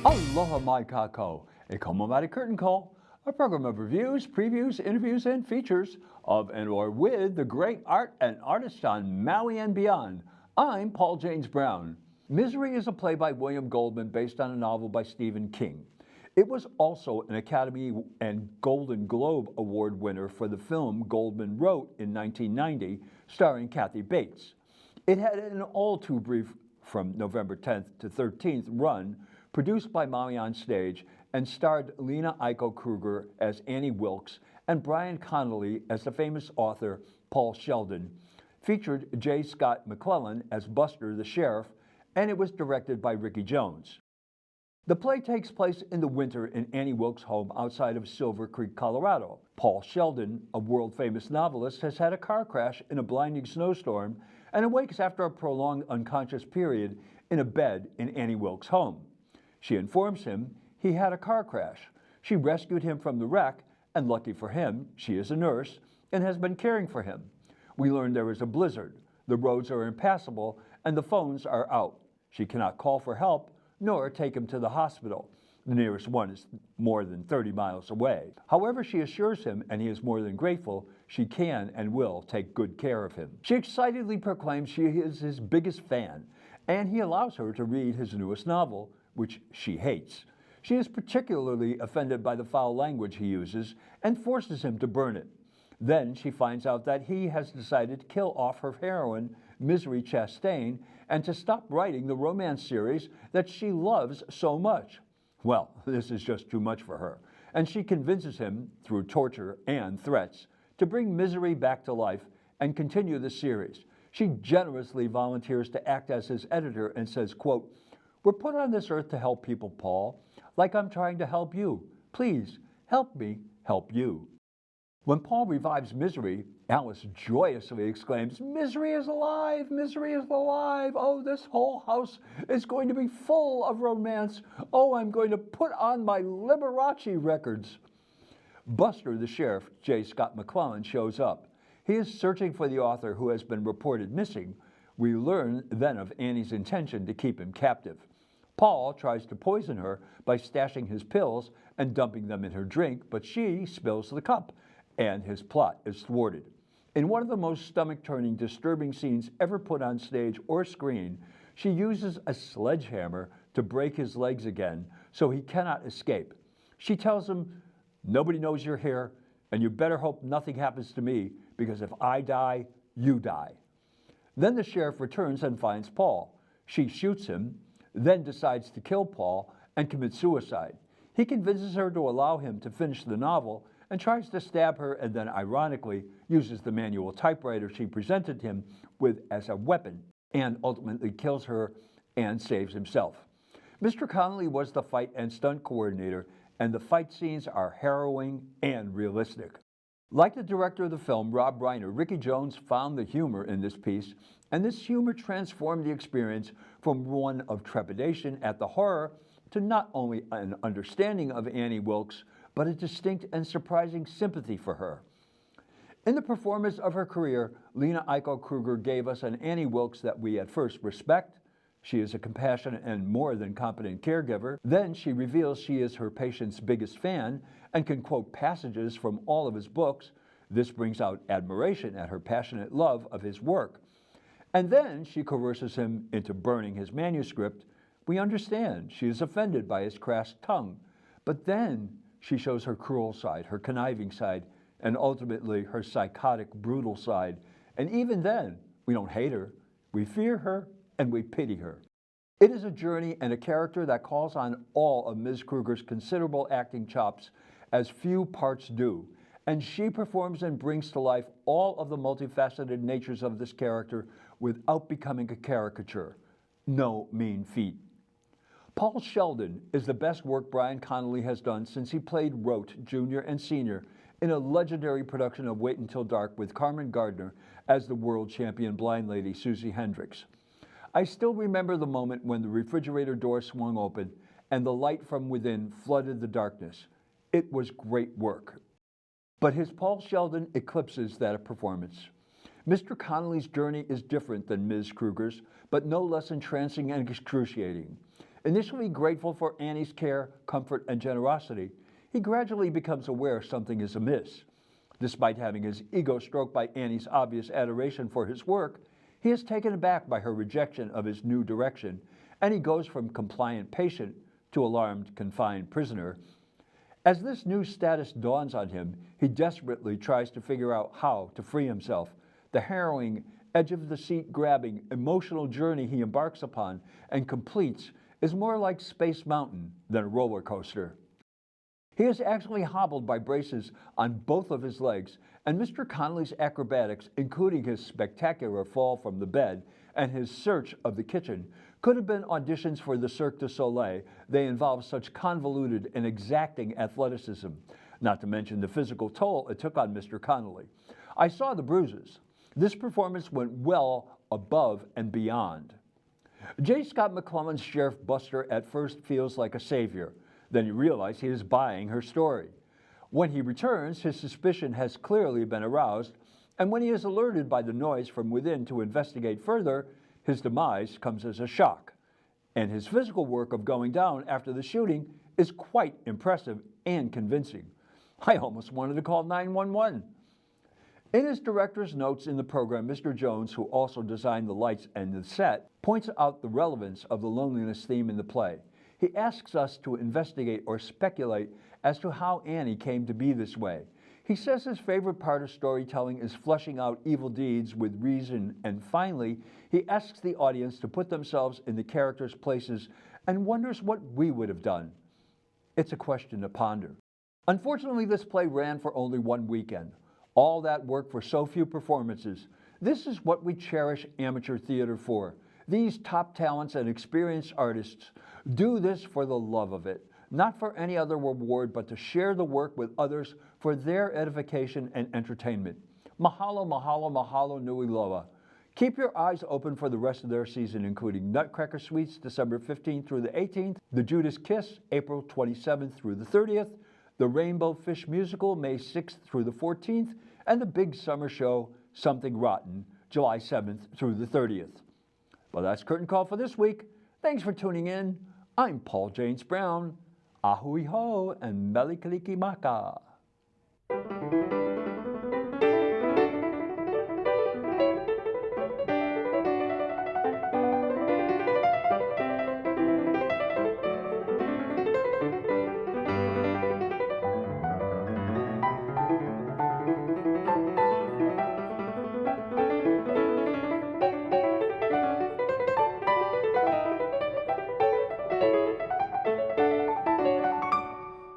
Aloha mai kākou, a Komomati Curtain Call, a program of reviews, previews, interviews, and features of and or with the great art and artists on Maui and beyond. I'm Paul James Brown. Misery is a play by William Goldmann based on a novel by Stephen King. It was also an Academy and Golden Globe Award winner for the film Goldmann wrote in 1990, starring Kathy Bates. It had an all-too-brief from November 10th to 13th run, produced by Maui OnStageʻs, and starred Lina Aiko Krueger as Annie Wilkes and Brian Connolly as the famous author Paul Sheldon, featured J. Scott McClellan as Buster the sheriff, and it was directed by Ricky Jones. The play takes place in the winter in Annie Wilkes' home outside of Silver Creek, Colorado. Paul Sheldon, a world-famous novelist, has had a car crash in a blinding snowstorm and awakes after a prolonged unconscious period in a bed in Annie Wilkes' home. She informs him he had a car crash. She rescued him from the wreck, and lucky for him, she is a nurse and has been caring for him. We learn there is a blizzard, the roads are impassable, and the phones are out. She cannot call for help, nor take him to the hospital. The nearest one is more than 30 miles away. However, she assures him, and he is more than grateful, she can and will take good care of him. She excitedly proclaims she is his biggest fan, and he allows her to read his newest novel, which she hates. She is particularly offended by the foul language he uses and forces him to burn it. Then she finds out that he has decided to kill off her heroine, Misery Chastain, and to stop writing the romance series that she loves so much. Well, this is just too much for her, and she convinces him, through torture and threats, to bring Misery back to life and continue the series. She generously volunteers to act as his editor and says, quote, "We're put on this earth to help people, Paul, like I'm trying to help you. Please, help me help you." When Paul revives Misery, Alice joyously exclaims, "Misery is alive! Misery is alive! Oh, this whole house is going to be full of romance. Oh, I'm going to put on my Liberace records." Buster the sheriff, J. Scott McClellan, shows up. He is searching for the author who has been reported missing. We learn then of Annie's intention to keep him captive. Paul tries to poison her by stashing his pills and dumping them in her drink, but she spills the cup, and his plot is thwarted. In one of the most stomach-turning, disturbing scenes ever put on stage or screen, she uses a sledgehammer to break his legs again so he cannot escape. She tells him, "Nobody knows you're here, and you better hope nothing happens to me, because if I die, you die." Then the sheriff returns and finds Paul. She shoots him, then decides to kill Paul and commit suicide. He convinces her to allow him to finish the novel and tries to stab her, and then ironically uses the manual typewriter she presented him with as a weapon, and ultimately kills her and saves himself. Mr. Connolly was the fight and stunt coordinator, and the fight scenes are harrowing and realistic. Like the director of the film, Rob Reiner, Ricky Jones found the humor in this piece, and this humor transformed the experience from one of trepidation at the horror to not only an understanding of Annie Wilkes, but a distinct and surprising sympathy for her. In the performance of her career, Lina Aiko Krueger gave us an Annie Wilkes that we at first respect. She is a compassionate and more than competent caregiver. Then she reveals she is her patient's biggest fan and can quote passages from all of his books. This brings out admiration at her passionate love of his work. And then she coerces him into burning his manuscript. We understand she is offended by his crass tongue, but then she shows her cruel side, her conniving side, and ultimately her psychotic, brutal side. And even then, we don't hate her, we fear her, and we pity her. It is a journey and a character that calls on all of Ms. Krueger's considerable acting chops, as few parts do, and she performs and brings to life all of the multifaceted natures of this character without becoming a caricature. No mean feat. Paul Sheldon is the best work Brian Connolly has done since he played Rote, Jr. and Sr. in a legendary production of Wait Until Dark with Carmen Gardner as the world champion blind lady Susie Hendricks. I still remember the moment when the refrigerator door swung open and the light from within flooded the darkness. It was great work. But his Paul Sheldon eclipses that performance. Mr. Connolly's journey is different than Ms. Krueger's, but no less entrancing and excruciating. Initially grateful for Annie's care, comfort, and generosity, he gradually becomes aware something is amiss. Despite having his ego stroked by Annie's obvious adoration for his work, he is taken aback by her rejection of his new direction, and he goes from compliant patient to alarmed confined prisoner. As this new status dawns on him, he desperately tries to figure out how to free himself. The harrowing, edge-of-the-seat grabbing, emotional journey he embarks upon and completes is more like Space Mountain than a roller coaster. He is actually hobbled by braces on both of his legs, and Mr. Connolly's acrobatics, including his spectacular fall from the bed and his search of the kitchen, could have been auditions for the Cirque du Soleil. They involve such convoluted and exacting athleticism, not to mention the physical toll it took on Mr. Connolly. I saw the bruises. This performance went well above and beyond. J. Scott McClellan's Sheriff Buster at first feels like a savior. Then you realize he is buying her story. When he returns, his suspicion has clearly been aroused, and when he is alerted by the noise from within to investigate further, his demise comes as a shock. And his physical work of going down after the shooting is quite impressive and convincing. I almost wanted to call 911. In his director's notes in the program, Mr. Jones, who also designed the lights and the set, points out the relevance of the loneliness theme in the play. He asks us to investigate or speculate as to how Annie came to be this way. He says his favorite part of storytelling is fleshing out evil deeds with reason, and finally, he asks the audience to put themselves in the characters' places and wonders what we would have done. It's a question to ponder. Unfortunately, this play ran for only one weekend. All that work for so few performances. This is what we cherish amateur theater for. These top talents and experienced artists do this for the love of it, not for any other reward, but to share the work with others for their edification and entertainment. Mahalo, mahalo, mahalo nui loa. Keep your eyes open for the rest of their season, including Nutcracker Suites, December 15th through the 18th, The Judas Kiss, April 27th through the 30th, The Rainbow Fish Musical, May 6th through the 14th, and the big summer show, Something Rotten, July 7th through the 30th. Well, that's Curtain Call for this week. Thanks for tuning in. I'm Paul James Brown. Ahui ho and Meli Kaliki Maka.